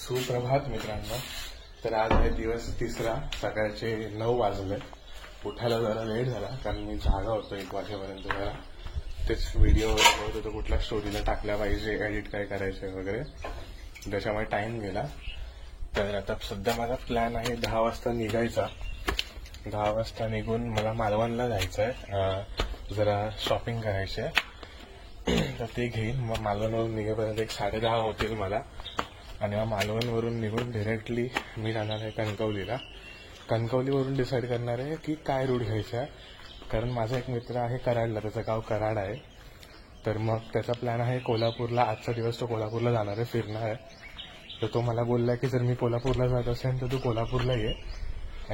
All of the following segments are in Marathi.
सुप्रभात मित्रांनो. तर आज आहे दिवस तिसरा. सकाळचे 9 वाजले. उठायला जरा लेट झाला कारण मी जागा होतो 1 वाजेपर्यंत. जरा तेच व्हिडिओ बघत होतो, कुठल्या स्टोरीला टाकल्या पाहिजे, एडिट काय करायचे वगैरे, त्याच्यामुळे टाइम गेला. तर आता सध्या माझा प्लॅन आहे 10 वाजता निघायचा. 10 वाजता निघून मला मालवणला जायचं आहे, जरा शॉपिंग करायची आहे. तर ते घेईन. मग मालवणवरून निघेपर्यंत 10:30 होतील मला. आणि मग मालवणवरून निघून डिरेक्टली मी जाणार आहे कणकवलीला. कणकवलीवरून डिसाईड करणार आहे की काय रूट घ्यायचा आहे, कारण माझा एक मित्र आहे कराडला, त्याचं गाव कराड आहे. तर मग त्याचा प्लॅन आहे कोल्हापूरला. आजचा दिवस तो कोल्हापूरला जाणार आहे, फिरणार आहे. तर तो मला बोलला की जर मी कोल्हापूरला जात असेल तर तू कोल्हापूरला ये,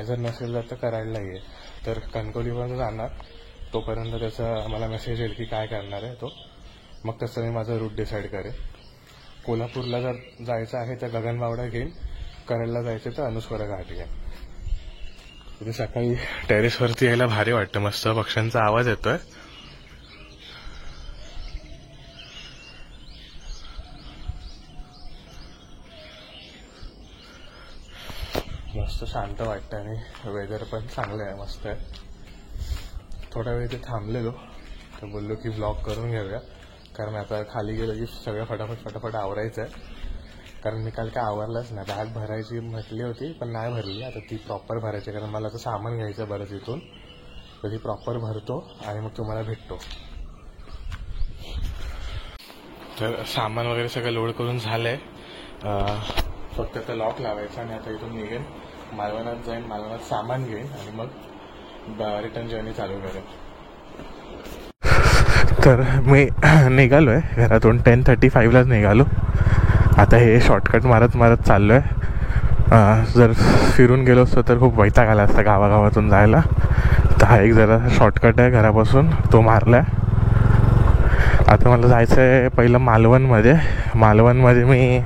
जर नसेल तर कराडला ये. तर कणकवलीवरून जाणार, तोपर्यंत त्याचा मला मेसेज येईल की काय करणार आहे तो. मग तसं मी माझा रूट डिसाईड करेन. कोल्हापूरला जर जायचं आहे तर गगनबावडा घेईन, कराडला जायचं तर अनुस्वरा घाट घेईन. तिथे सकाळी टेरेसवरती यायला भारी वाटतं, मस्त पक्ष्यांचा आवाज येतोय. मस्त शांत वाटतं आणि वेदर पण चांगलं आहे, मस्त आहे. थोडा वेळ इथे थांबलेलो तर बोललो की व्लॉग करून घेऊया, कारण आता खाली गेलो की सगळं फटाफट आवरायचं आहे. कारण मी काल काय आवरलंच नाही. बॅग भरायची म्हटली होती पण नाही भरली. आता ती प्रॉपर भरायची, कारण मला आता सामान घ्यायचं बरंच इथून. तर ती प्रॉपर भरतो आणि मग तुम्हाला भेटतो. तर सामान वगैरे सगळं लोड करून झालंय, फक्त आता लॉक लावायचं आणि आता इथून निघेन, मालवणात जाईन, मालवणात सामान घेईन आणि मग रिटर्न जर्नी चालू करेन. तर मी निघालो आहे घरातून 10:35लाच निघालो. आता हे शॉर्टकट मारत चाललो आहे. जर फिरून गेलो असतो तर खूप वैताग आला असता गावागावातून जायला. तर हा एक जरा शॉर्टकट आहे घरापासून, तो मारला आहे. आता मला जायचं आहे पहिलं मालवणमध्ये. मालवणमध्ये मी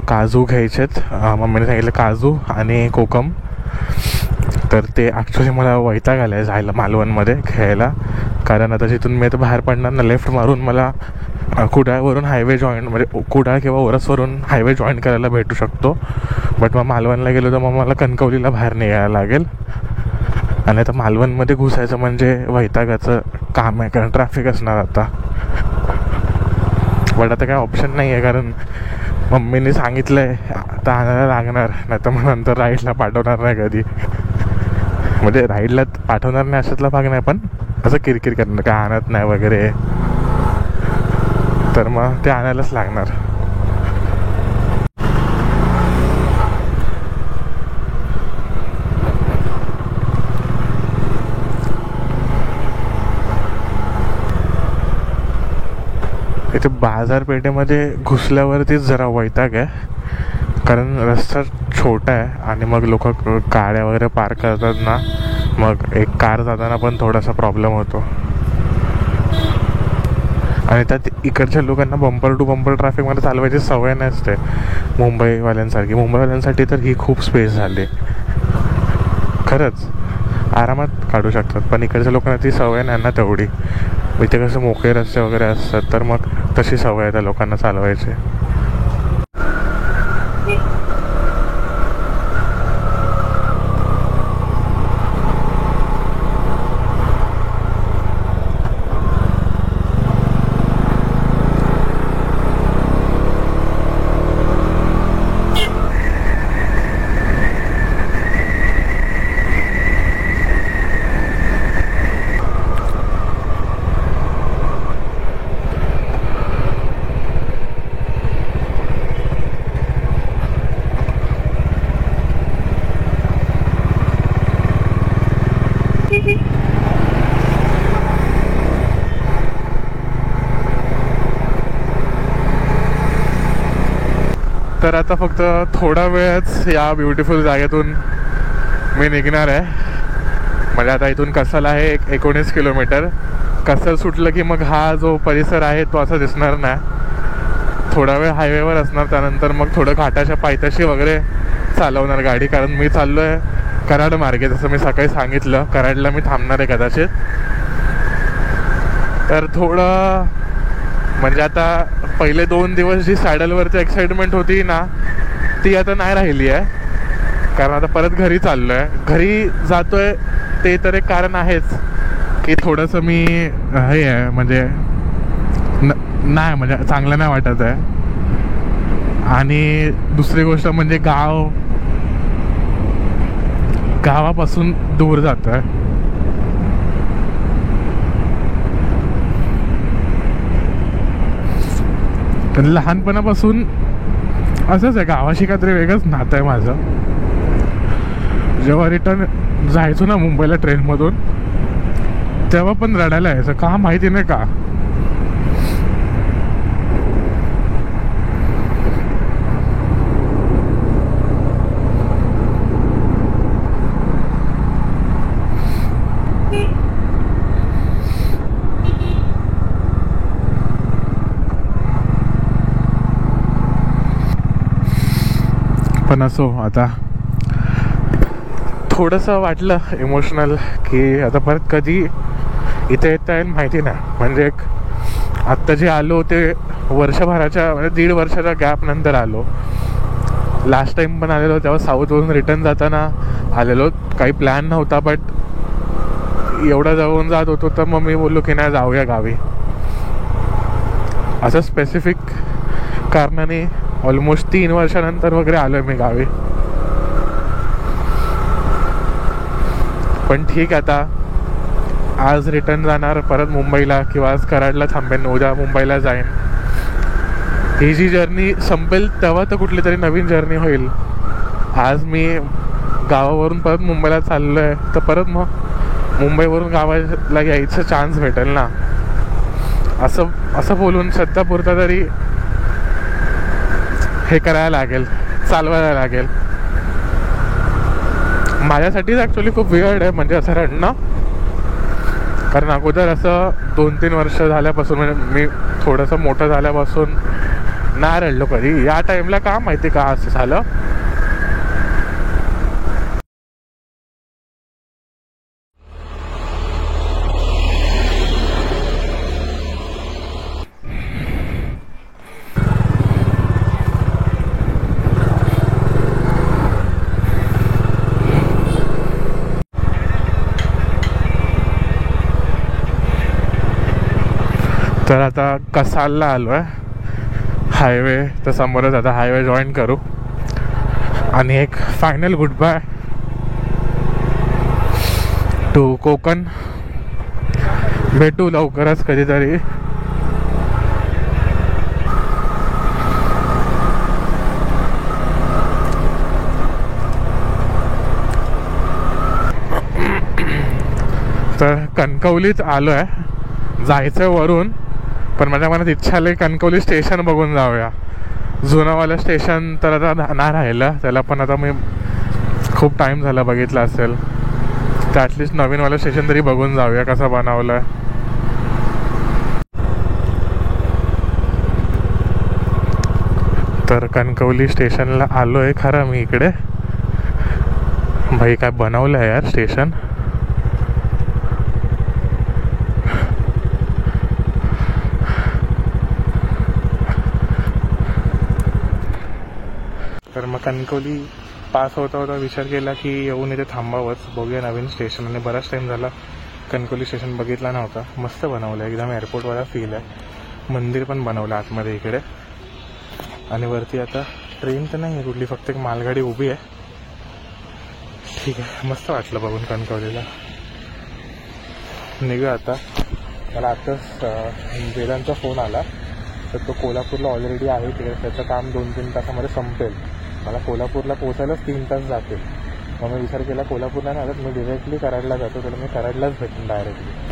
काजू घ्यायचेत. मम्मीने सांगितलं काजू आणि कोकम. तर ते ॲक्च्युली मला वैताग आला आहे जायला मालवणमध्ये घ्यायला, कारण आता जिथून मी आता बाहेर पडणार ना, लेफ्ट मारून मला कुडाळवरून हायवे जॉईन, म्हणजे कुडाळ किंवा ओरसवरून हायवे जॉईन करायला भेटू शकतो. बट मग मालवणला गेलो तर मग मला कणकवलीला बाहेर निघायला लागेल. आणि आता मालवणमध्ये घुसायचं म्हणजे वैतागाचं काम आहे, कारण ट्रॅफिक असणार आता. बट आता काय ऑप्शन नाही आहे, कारण मम्मीने सांगितलं आहे आता आणायला लागणार, नाही तर मग नंतर राईडला पाठवणार नाही कधी. म्हणजे राईडला पाठवणार नाही अशातला भाग नाही, पण असं किरकिर करणार काय आणत नाही वगैरे, तर मग ते आणायलाच लागणार. इथे बाजारपेठेमध्ये घुसल्यावरतीच जरा वैताग आहे, कारण रस्ता छोटा आहे आणि मग लोक गाड्या वगैरे पार्क करतात ना, मग एक कार जाताना पण थोडासा प्रॉब्लेम होतो. आणि त्यात इकडच्या लोकांना बंपर टू बंपर ट्रॅफिकमध्ये चालवायची सवय नसते मुंबईवाल्यांसारखी. मुंबईवाल्यांसाठी तर ही खूप स्पेस झाली, खरंच आरामात काढू शकतात. पण इकडच्या लोकांना ती सवय नाही ना तेवढी. इथे कसं मोकळे रस्ते वगैरे असतात, तर मग तशी सवय आहे त्या लोकांना चालवायची. तर आता फक्त थोडा वेळच या ब्युटिफुल जागेतून मी निघणार आहे. म्हणजे आता इथून कसाल आहे 19 किलोमीटर. कसाल सुटलं की मग हा जो परिसर आहे तो असा दिसणार नाही. थोडा वेळ हायवेवर असणार, त्यानंतर मग थोडं घाटाच्या पायथ्याशी वगैरे चालवणार गाडी, कारण मी चाललो आहे कराड मार्गे. जसं मी सकाळी सांगितलं, कराडला मी थांबणार आहे कदाचित. तर थोडं म्हणजे आता पहिले 2 दिवस जी सॅडलवरची एक्साइटमेंट होती ना ती आता नाही राहिली आहे, कारण आता परत घरी चाललो आहे. घरी जातोय ते तर एक कारण आहेच की थोडंसं मी हे आहे म्हणजे नाही म्हणजे चांगलं नाही वाटत आहे. आणि दुसरी गोष्ट म्हणजे गावापासून दूर जातो आहे. पण लहानपणापासून असंच आहे, गावाशी काहीतरी वेगळंच नातं आहे माझं. जेव्हा रिटर्न जायचो ना मुंबईला ट्रेनमधून, तेव्हा पण रडायला यायचं, का माहिती नाही का. पण असो, आता थोडंसं वाटलं इमोशनल की आता परत कधी इथे येता येईल माहिती नाही. म्हणजे एक आत्ता जे आलो ते वर्षभराच्या म्हणजे 1.5 वर्षाच्या गॅप नंतर आलो. लास्ट टाइम पण आलेलो तेव्हा साऊथवरून रिटर्न जाताना आलेलो, काही प्लॅन नव्हता, बट एवढा जाऊन जात होतो तर मग मी बोललो की नाही जाऊया गावी. असं स्पेसिफिक कारणाने ऑलमोस्ट 3 वर्षानंतर वगैरे आलो आहे मी गावी. पण ठीक आहे, आता आज रिटर्न जाणार परत मुंबईला किंवा आज कराडला थांबेन, उद्या मुंबईला जाईन. ही जी जर्नी संपेल तेव्हा तर कुठली तरी नवीन जर्नी होईल. आज मी गावावरून परत मुंबईला चाललो आहे तर परत मग मुंबईवरून गावाला यायचं चान्स भेटेल ना. असं बोलून सध्यापुरता तरी हे करायला लागेल, चालवायला लागेल. माझ्यासाठीच ॲक्च्युली खूप वियर्ड आहे म्हणजे असं रडणं, कारण अगोदर असं 2-3 वर्ष झाल्यापासून म्हणजे मी थोडंसं मोठं झाल्यापासून नाही रडलो कधी. या टाईमला का माहिती का असं झालं. तर आता कसालला आलो आहे, हायवे तर समोरच. आता हायवे जॉईन करू आणि एक final good by two Konkan. भेटू लवकरच कधीतरी. तर कणकवलीत आलो आहे, जायचं वरून. पण माझ्या मनात इच्छा आली कणकवली स्टेशन बघून जाऊया. जुनावालं स्टेशन तर आता नाही राहिलं, त्याला पण आता मी खूप टाईम झाला बघितला असेल. तर ॲटलिस्ट नवीनवालं स्टेशन तरी बघून जाऊया कसं बनवलं आहे. तर कणकवली स्टेशनला आलो आहे खरं मी इकडे. भाई काय बनवलं आहे यार स्टेशन. तर मग कणकवली पास होता विचार केला की येऊन इथे थांबावंच, बघूया नवीन स्टेशन. आणि बराच टाईम झाला कणकवली स्टेशन बघितला नव्हता. मस्त बनवलं आहे, एकदम एअरपोर्टवाला फील आहे. मंदिर पण बनवलं आतमध्ये इकडे. आणि वरती आता ट्रेन तर नाही आहे कुठली, फक्त एक मालगाडी उभी आहे. ठीक आहे, मस्त वाटलं बघून कणकवलीला. निघू आता. मला आत्ताच वेदांचा फोन आला, तर तो कोल्हापूरला ऑलरेडी आहे तिकडे. त्याचं काम 2-3 तासामध्ये संपेल. मला कोल्हापूरला पोहोचायलाच 3 तास जातील. मग मी विचार केला कोल्हापूरला नाही आलं, मी डिरेक्टली कराडला जातो, तर मी कराडलाच भेटेन डायरेक्टली.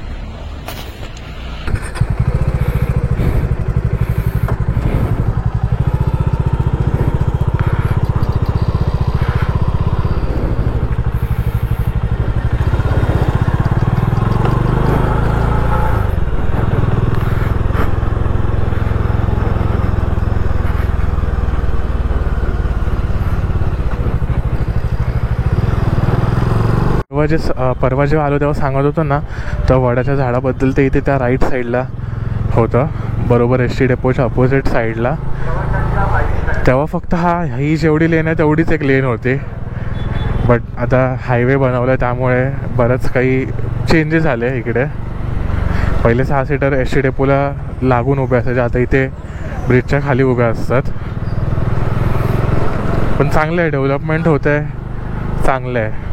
परवा जेव्हा आलो तेव्हा सांगत होतो ना, तर वडाच्या झाडाबद्दल. ते इथे त्या राईट साईडला होतं, बरोबर ST डेपोच्या अपोजिट साईडला. तेव्हा फक्त ही जेवढी लेन आहे तेवढीच एक लेन होती. बट आता हायवे बनवला त्यामुळे बरंच काही चेंजेस झाले इकडे. पहिले 6 सीटर ST डेपोला लागून उभे असायचे, आता इथे ब्रिजच्या खाली उभ्या असतात. पण चांगलं आहे, डेव्हलपमेंट होत आहे, चांगलं आहे.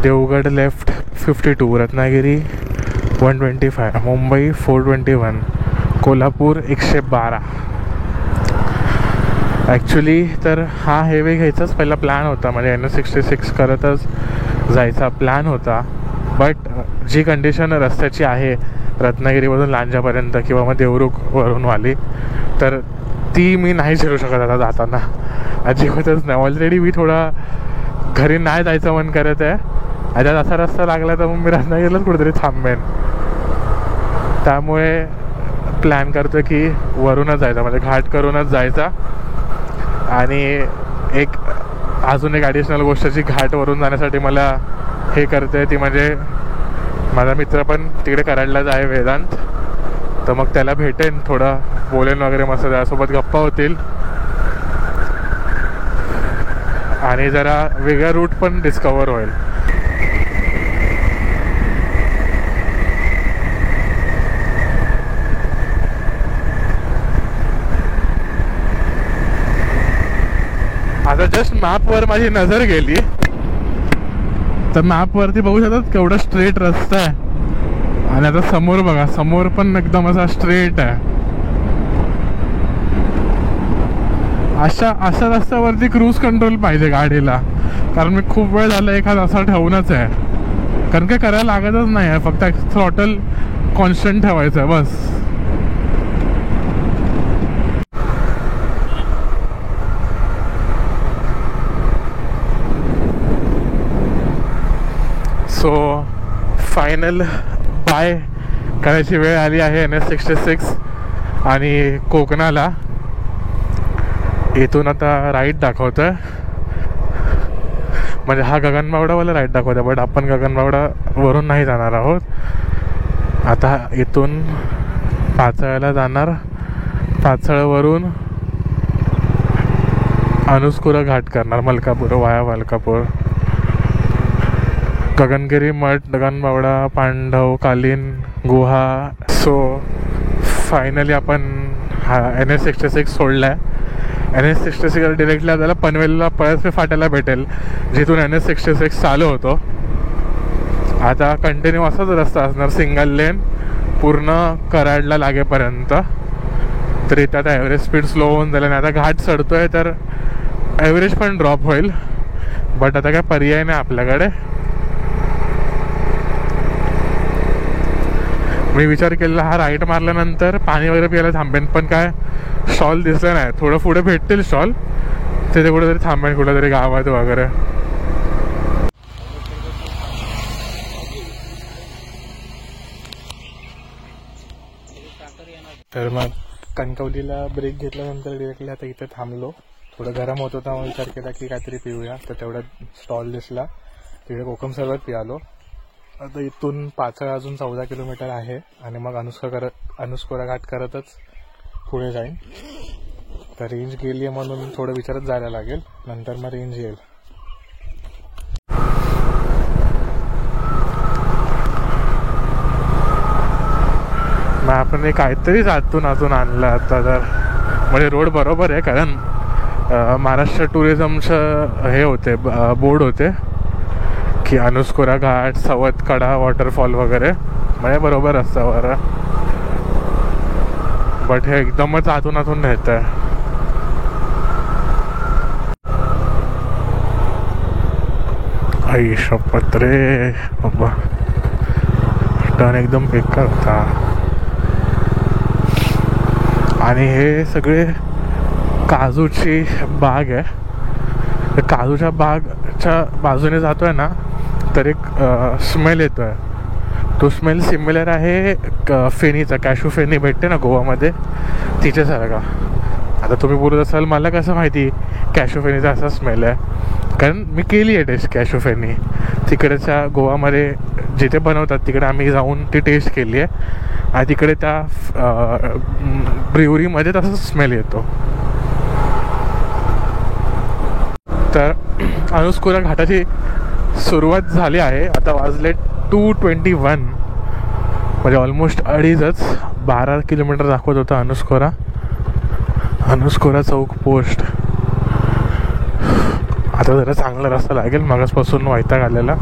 देवगड लेफ्ट 52, रत्नागिरी 125, मुंबई 421, कोल्हापूर 112. ॲक्च्युली तर हा हायवे घ्यायचाच पहिला प्लॅन होता, म्हणजे NS66 करतच जायचा प्लॅन होता. बट जी कंडिशन रस्त्याची आहे रत्नागिरीमधून लांजापर्यंत किंवा मग देवरुखवरून वाली, तर ती मी नाही झेलू शकत आता जाताना, अजिबातच नाही. ऑलरेडी मी थोडा घरी नाही जायचं मन करत आहे. आता असा रस्ता लागला तर मग मी रत्नागिरीलाच कुठेतरी थांबेन. त्यामुळे प्लॅन करतो की वरूनच जायचा, म्हणजे घाट करूनच जायचा. आणि अजून एक ॲडिशनल गोष्ट जी घाटवरून जाण्यासाठी मला हे करते ती म्हणजे माझा मित्र पण तिकडे कराडलाच आहे, वेदांत. तर मग त्याला भेटेन, थोडं बोलेन वगैरे, मस्त त्यासोबत गप्पा होतील आणि जरा वेगळा रूट पण डिस्कवर होईल. आता जस्ट मॅपवर माझी नजर गेली तर मॅपवरती बघू शकतात केवढा स्ट्रेट रस्ता आहे. आणि आता समोर बघा, समोर पण एकदम असा स्ट्रेट आहे. अशा रस्त्यावरती क्रूज कंट्रोल पाहिजे गाडीला, कारण मी खूप वेळ झाला एखादा असा ठेवूनच आहे. कारण काय करायला लागतच नाही आहे, फक्त थ्रॉटल कॉन्स्टंट ठेवायचं आहे बस. सो फायनल बाय करायची वेळ आली आहे NS66 आणि कोकणाला. इथून आता राईट दाखवतं आहे, म्हणजे हा गगनबावडावाला राईट दाखवतं आहे, बट आपण गगनबावडावरून नाही जाणार आहोत. आता इथून पाचळ्याला जाणार, पाचळवरून अनुस्कुरा घाट करणार, मलकापूर वाया मलकापूर, गगनगिरी मठ, गगनबावडा, पांडव, कालीन, गुहा. सो फायनली आपण हा NS66 सोडला आहे. NS66 डिरेक्टली आपल्याला पनवेलला पळसपे फाट्याला भेटेल, जिथून NS66 चालू होतो. आता कंटिन्यू असाच रस्ता असणार, सिंगल लेन पूर्ण कराडला लागेपर्यंत. तर इथं आता ॲव्हरेज स्पीड स्लो होऊन जाईल आणि आता घाट चढतोय तर ॲव्हरेज पण ड्रॉप होईल. बट आता काय पर्याय नाही आपल्याकडे. मी विचार केलेला हा राईट मारल्यानंतर पाणी वगैरे प्यायला थांबेन, पण काय स्टॉल दिसलं नाही. थोडं पुढे भेटतील स्टॉल, तिथे कुठेतरी थांबेन, कुठेतरी गावात वगैरे. तर मग कणकवलीला ब्रेक घेतल्यानंतर डिरेक्टली आता इथे थांबलो. थोडं गरम होत होता, मग विचार केला की काहीतरी पिऊया. तर तेवढ्यात स्टॉल दिसला, तिकडे कोकम सरबत पियालो. आता इथून पाचळ अजून 14 किलोमीटर आहे आणि मग अनुस्कुरा घाट करतच पुढे जाईन. तर रेंज गेली आहे म्हणून थोडं विचारत जायला लागेल, नंतर मग रेंज येईल. मग आपण काहीतरी आतून आणलं आता, तर म्हणजे रोड बरोबर आहे, कारण महाराष्ट्र टुरिझमचं हे होते, बोर्ड होते की अनुस्कुरा घाट, सवतकडा वॉटरफॉल वगैरे, म्हणजे बरोबर रस्त्यावर. बट हे एकदमच आतून राहत आहे. आई शपथ रे बाबा, टर्न एकदम बेकार होता. आणि हे सगळे काजूची बाग आहे. काजूच्या बागच्या बाजूने जातोय ना, तर एक स्मेल येतो आहे. तो स्मेल सिमिलर आहे फेनीचा, कॅशू फेनी भेटते ना गोवामध्ये, तिच्यासारखा. आता तुम्ही बोलत असाल मला कसं माहिती कॅशू फेनीचा असा स्मेल आहे, कारण मी केली आहे टेस्ट कॅशू फेनी. तिकडच्या गोवामध्ये जिथे बनवतात तिकडे आम्ही जाऊन ती टेस्ट केली आहे आणि तिकडे त्या ब्रिवरीमध्ये तसंच स्मेल येतो. तर अनुस्कुरा घाटाची सुरुवात झाली आहे. आता वाजले 2:21, म्हणजे ऑलमोस्ट 2.5. 12 किलोमीटर दाखवत होता अनुस्कुरा चौक पोस्ट. आता जरा चांगला रस्ता लागेल, मागासपासून वैताग आलेला.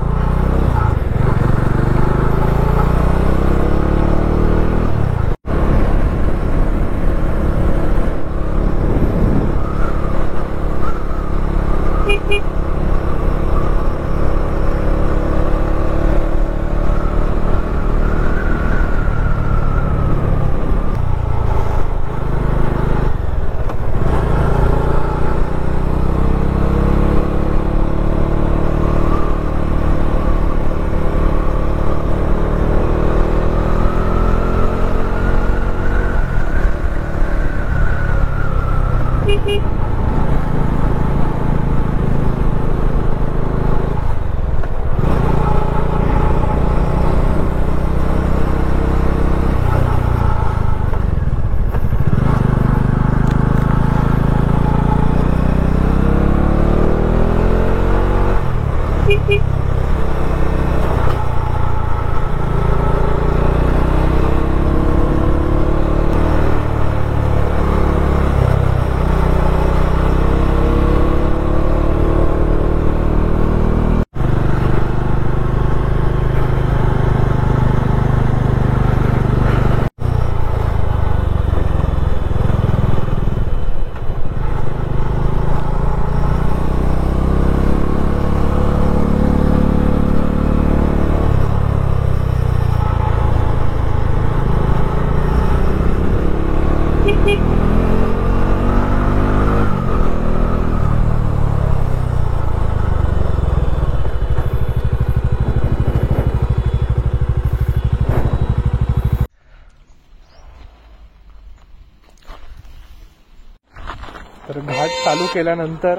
तर घाट चालू केल्यानंतर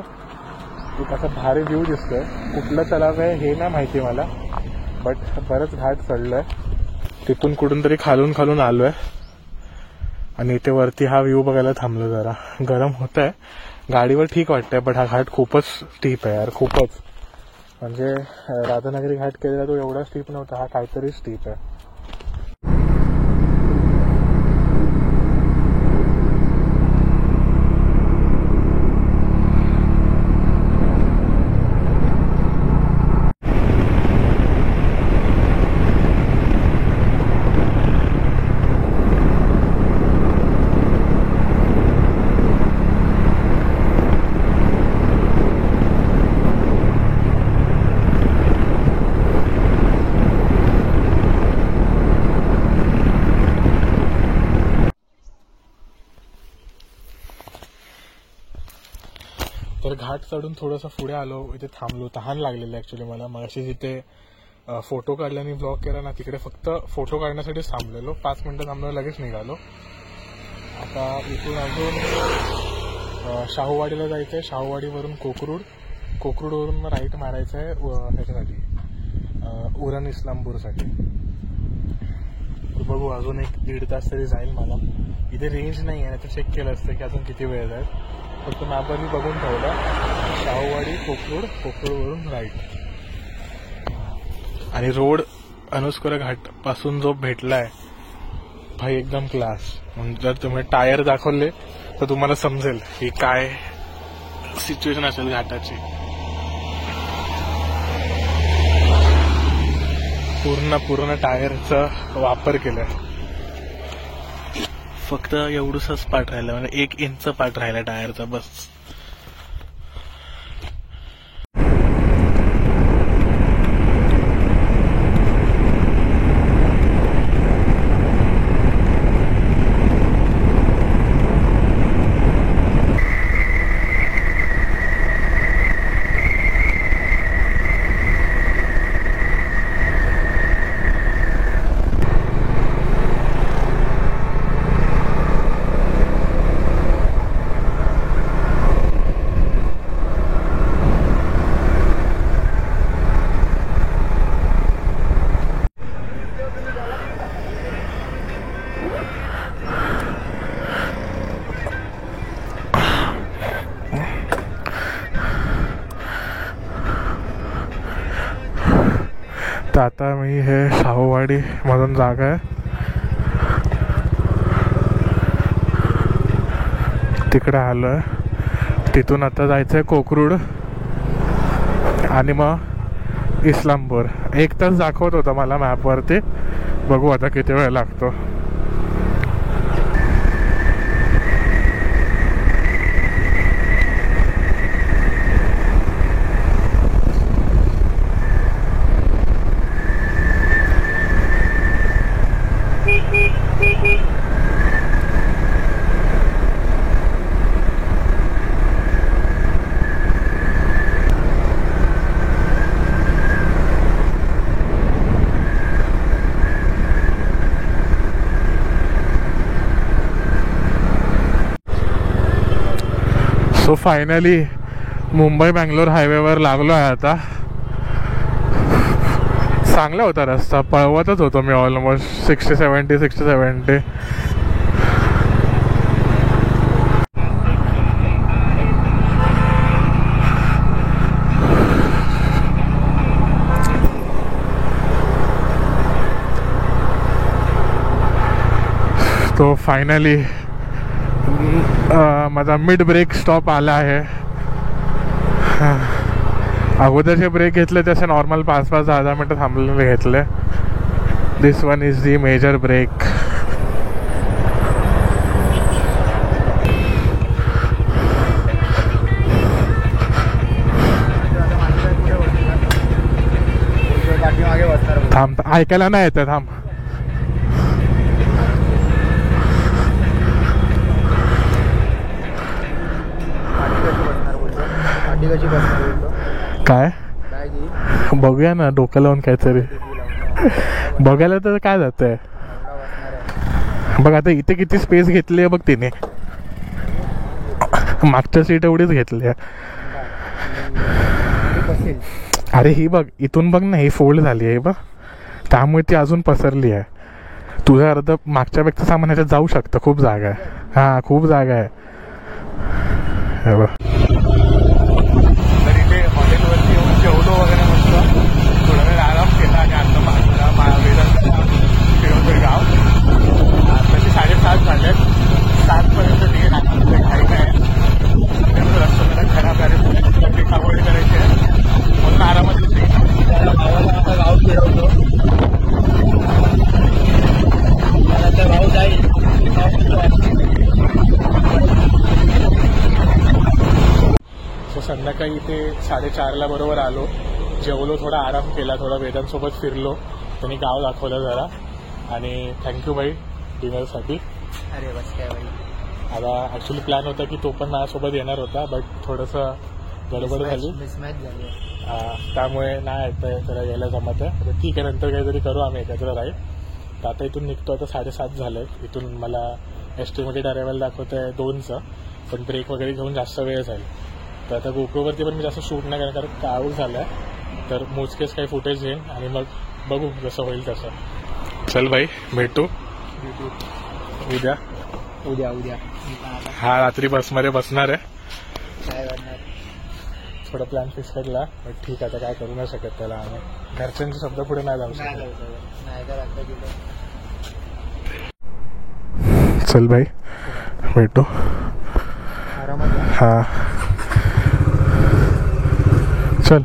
एक असा भारी व्ह्यू दिसतोय. कुठलं तलाव आहे हे नाही माहिती मला, बट बरंच घाट चढलोय. तिथून कुठून तरी खालून आलोय आणि इथे वरती हा व्ह्यू बघायला थांबलो. जरा गरम होत आहे, गाडीवर ठीक वाटतंय, बट हा घाट खूपच स्टीप आहे यार, खूपच. म्हणजे राधानगरी घाट केलेला तो एवढा स्टीप नव्हता, हा काहीतरी स्टीप आहे. तर घाट चढून थोडंसं पुढे आलो, इथे थांबलो. तहान लागलेलं ऍक्च्युली मला. मगाशी जिथे फोटो काढले आणि ब्लॉग केला ना, तिकडे फक्त फोटो काढण्यासाठीच थांबलेलो. 5 मिनिटं थांबलो, लगेच निघालो. आता इथून अजून शाहूवाडीला जायचं आहे. शाहूवाडीवरून कोकरूडवरून मग राईट मारायचं आहे ह्याच्यासाठी, उरण इस्लामपूरसाठी. बघू, अजून 1-1.5 तास तरी जाईल मला. इथे रेंज नाही आहे, तर चेक केलं असतं की अजून किती वेळ जाईल. फक्त मॅपवर मी बघून ठेवला, शाहूवाडी कोकरूडवरून राईट. आणि रोड अनुस्कुरा घाट पासून जो भेटलाय भाई एकदम क्लास. म्हणजे जर तुम्ही टायर दाखवले तर तुम्हाला समजेल की काय सिच्युएशन असेल घाटाची. पूर्ण टायरचा वापर केलाय. फक्त एवढंच पार्ट राहिला, म्हणजे 1 इंच पार्ट राहिला टायरचा बस. तर आता मी हे शाहूवाडी मधून जागा आहे तिकडे आलो आहे. तिथून आता जायचं आहे कोकरूड आणि मग इस्लामपूर. 1 तास दाखवत होता मला मॅपवरती, बघू आता किती वेळ लागतो. सो फायनली मुंबई बँगलोर हायवेवर लागलो आहे आता. चांगला होता रस्ता, पळवतच होतो मी ऑलमोस्ट 60-70. तो फायनली माझा मिड ब्रेक स्टॉप आला आहे. अगोदरचे ब्रेक घेतले तसे नॉर्मल 5-10 मिनटं थांबलेले घेतले. This one is the major break. थांब, ऐकायला नाही येतं, थांब. काय बघूया ना, डोकं लावून काहीतरी बघायला तर काय जातंय. बघ आता इथे किती स्पेस घेतली आहे बघ तिने, मागच्या सीट एवढीच घेतली आहे. अरे ही बघ, इथून बघ ना, ही फोल्ड झाली आहे बघ, त्यामुळे ती अजून पसरली आहे. तुझं अर्ध मागच्या व्यक्ती सामान ह्याच्यात जाऊ शकतं. खूप जागा आहे. हां, खूप जागा आहे. हे बघ, जेवलो वगैरे मस्त, थोडा वेळ आराम केला आणि आता फिरवतोय गाव. तसे 7:30 झाले, 7पर्यंत निघेल. आता काही काय रस्ता मला खराब आहे, ट्रॅफिक अवॉइड करायची आहे म्हणून आरामात आता गाव फिरवतो. आता गाव जाईल. संध्याकाळी इथे 4:30ला बरोबर आलो, जेवलो, थोडा आराम केला, थोडा वेदांसोबत फिरलो, त्यांनी गाव दाखवलं जरा. आणि थँक्यू भाई डिनरसाठी. अरे बस काय भाई. आता ॲक्च्युली प्लॅन होता की तो पण माझ्यासोबत येणार होता, बट थोडंसं गडबड झाली, मिसमॅच झाली, त्यामुळे नाही येतं त्याला यायला जमत आहे. ठीक आहे, नंतर काहीतरी करू आम्ही एकत्र राहील. तर आता इथून निघतो. आता 7:30 झालं आहे. इथून मला एस्टिमेटेड अरायवल दाखवतं आहे 2चं, पण ब्रेक वगैरे घेऊन जास्त वेळ जाईल. तर आता गोप्रोवरती पण मी जास्त शूट नाही करणार, कारण काळूक झालं आहे. तर मोजकेच काही फुटेज घेईन आणि मग बघू जसं होईल तसं. चल भाई, भेटू उद्या. हा, रात्री बसमध्ये बसणार आहे. काय करणार, थोडं प्लॅन फिक्स केला, बट ठीक आहे, आता काय करू नाही शकत त्याला. आम्ही घरच्यांचे शब्द पुढे नाही जाऊ शकत. चल भाई, भेटू. हा, चल.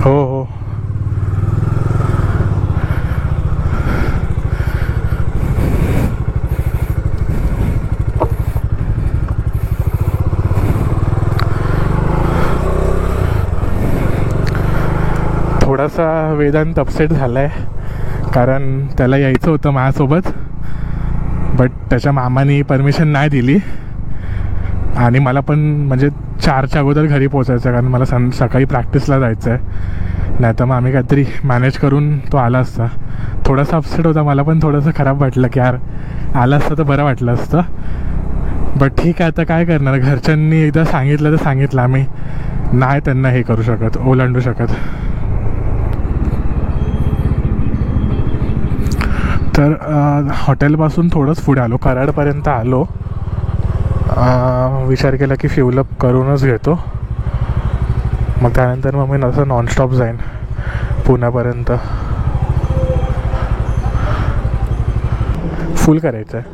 हो हो. थोडासा वेदांत अपसेट झालाय, कारण त्याला यायचं होतं माझ्यासोबत, बट त्याच्या मामाने परमिशन नाही दिली. आणि मला पण म्हणजे 4च्या अगोदर घरी पोचायचं, कारण मला सकाळी प्रॅक्टिसला जायचं आहे. नाही तर मग आम्ही काहीतरी मॅनेज करून तो आला असता. थोडासा अपसेट होता, मला पण थोडंसं खराब वाटलं की यार आला असतं तर बरं वाटलं असतं. बट ठीक आहे, आता काय करणार, घरच्यांनी एकदा सांगितलं तर सांगितलं, आम्ही नाही त्यांना हे करू शकत, ओलांडू शकत. तर हॉटेलपासून थोडंच पुढे आलो, कराडपर्यंत आलो. विचार केला की फ्युलअप करूनच घेतो, मग त्यानंतर मग मी असं नॉनस्टॉप जाईन. पुण्यापर्यंत फुल करायचं आहे.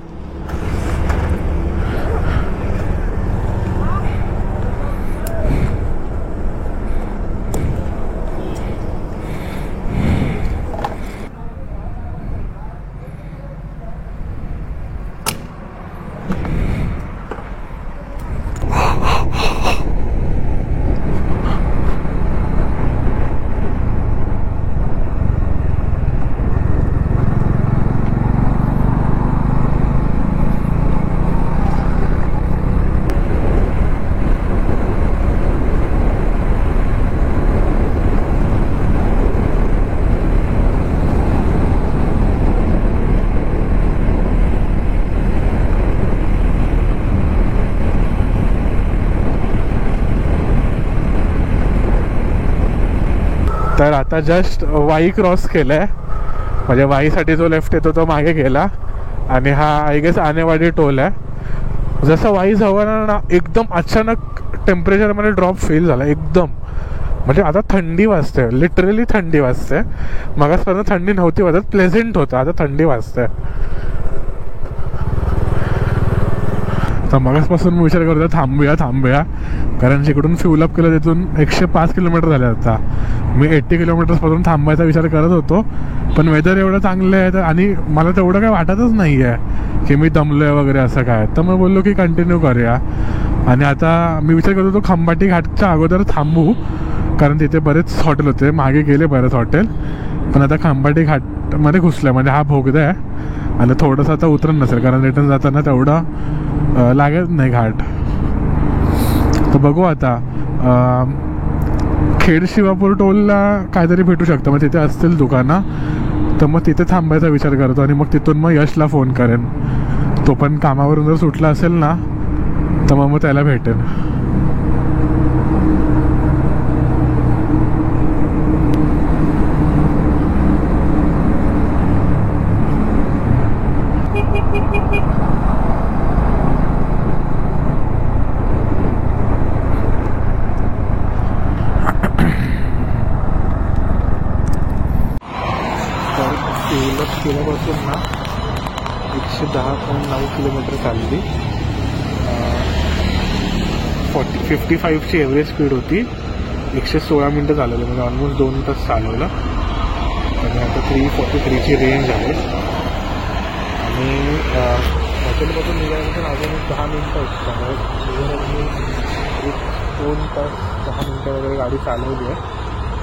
तर आता जस्ट वाई क्रॉस केलं आहे, म्हणजे वाईसाठी जो लेफ्ट येतो तो मागे गेला आणि हा आय गेस आनेवाडी टोल आहे. जसं वाई जवळ ना एकदम अचानक टेम्परेचरमध्ये ड्रॉप फील झाला एकदम. म्हणजे आता थंडी वाजते, लिटरली थंडी वाजते. मगासपर्यंत थंडी नव्हती वाजत, प्लेझेंट होतं, आता थंडी वाजते. तर मगासपासून मी विचार करतो थांबूया, कारण जिकडून फ्यूल अप केलं तिथून 105 किलोमीटर झाले. आता मी 80 किलोमीटर्सपासून थांबायचा विचार करत होतो, पण वेदर एवढं चांगलं आहे तर, आणि मला तेवढं काय वाटतच नाही आहे की मी दमलो आहे वगैरे असं काय. तर मग बोललो की कंटिन्यू करूया. आणि आता मी विचार करत होतो खंबाटी घाटच्या अगोदर थांबू, कारण तिथे बरेच हॉटेल होते, मागे गेले बरेच हॉटेल. पण आता खंबाटी घाटमध्ये घुसलं, म्हणजे हा भोगदा आहे आणि थोडंसं आता उतरण नसेल, कारण रिटर्न जाताना तेवढं लागत नाही घाट. तर बघू आता खेड शिवापूर टोलला काहीतरी भेटू शकतं, मग तिथे असतील दुकानं, तर मग तिथे थांबायचा विचार करतो. आणि मग तिथून मग यशला फोन करेन, तो पण कामावरून जर सुटला असेल ना तर मग त्याला भेटेन. केल्यापासून ना 110.9 किलोमीटर चालली. 55ची एव्हरेज स्पीड होती. 116 मिनटं चालवली, म्हणजे ऑलमोस्ट 2 तास चालवलं. आणि आता 343ची रेंज आहे. आणि हॉटेलमधून निघाल्यानंतर अजून 10 मिनटं होती, त्यामुळे मी 2 तास 10 मिनटं वगैरे गाडी चालवली आहे.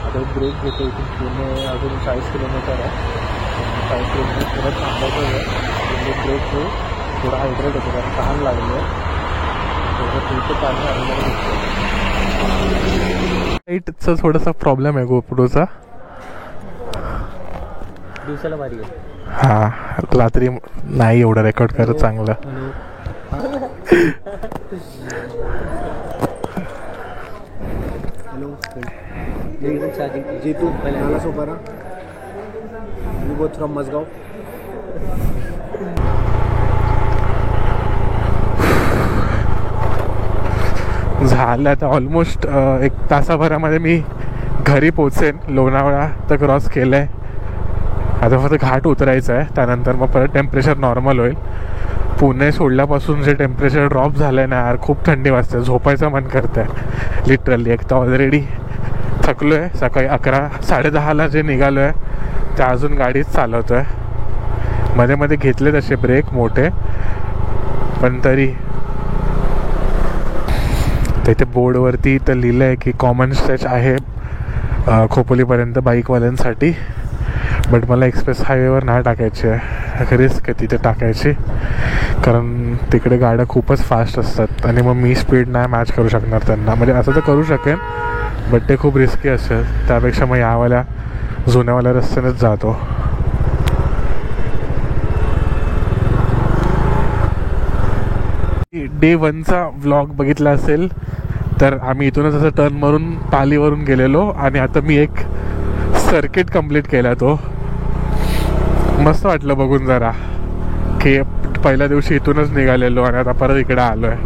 आता एक ब्रेक घेतो. इथून पुणे अजून 40 किलोमीटर आहे. 40 किलोमीटर परत थांबायचं आहे. ब्रेक घेऊ, थोडा हायड्रेट होतो, कारण तहान लागली आहे. थोडं पिवचं पाणी आणलं. लाईटचा थोडासा प्रॉब्लेम आहे गोप्रोचा. दिवसाला भारी आहे. हां, रात्री नाही एवढं रेकॉर्ड करत चांगलं. जीतू पहिला सोपारा फ्रॉम मजगाव. झालं आता ऑलमोस्ट 1 तासाभरामध्ये मी घरी पोचेन. लोणावळा तर क्रॉस केलं आहे, आता फक्त घाट उतरायचं आहे. त्यानंतर मग परत टेम्परेचर नॉर्मल होईल. पुणे सोडल्यापासून जे टेम्परेचर ड्रॉप झालं आहे ना यार, खूप थंडी वाजते, झोपायचं मन करतं आहे लिटरली. एक तर ऑलरेडी थकलो आहे. सकाळी 11-10:30ला जे निघालो आहे ते अजून गाडीच चालवतो आहे. मध्ये मध्ये घेतले तसे ब्रेक मोठे, पण तरी तिथे बोर्डवरती तर लिहिलं आहे की कॉमन स्ट्रेच आहे खोपोलीपर्यंत बाईकवाल्यांसाठी. बट मला एक्सप्रेस हायवेवर नाही टाकायची आहे, रिस्क आहे तिथे टाकायची, कारण तिकडे गाड्या खूपच फास्ट असतात आणि मग मी स्पीड नाही मॅच करू शकणार त्यांना. म्हणजे असं तर करू शकेन, बट ते खूप रिस्की असेल. त्यापेक्षा मग यावाल्या जुन्यावाल्या रस्त्यानेच जातो. डे 1चा व्लॉग बघितला असेल तर आम्ही इथूनच असं टर्न मारून पालीवरून गेलेलो आणि आता मी एक सर्किट कंप्लीट केला. तो मस्त वाटलं बघून जरा, की पहिल्या दिवशी इथूनच निघालेलो आणि आता परत इकडे आलो आहे.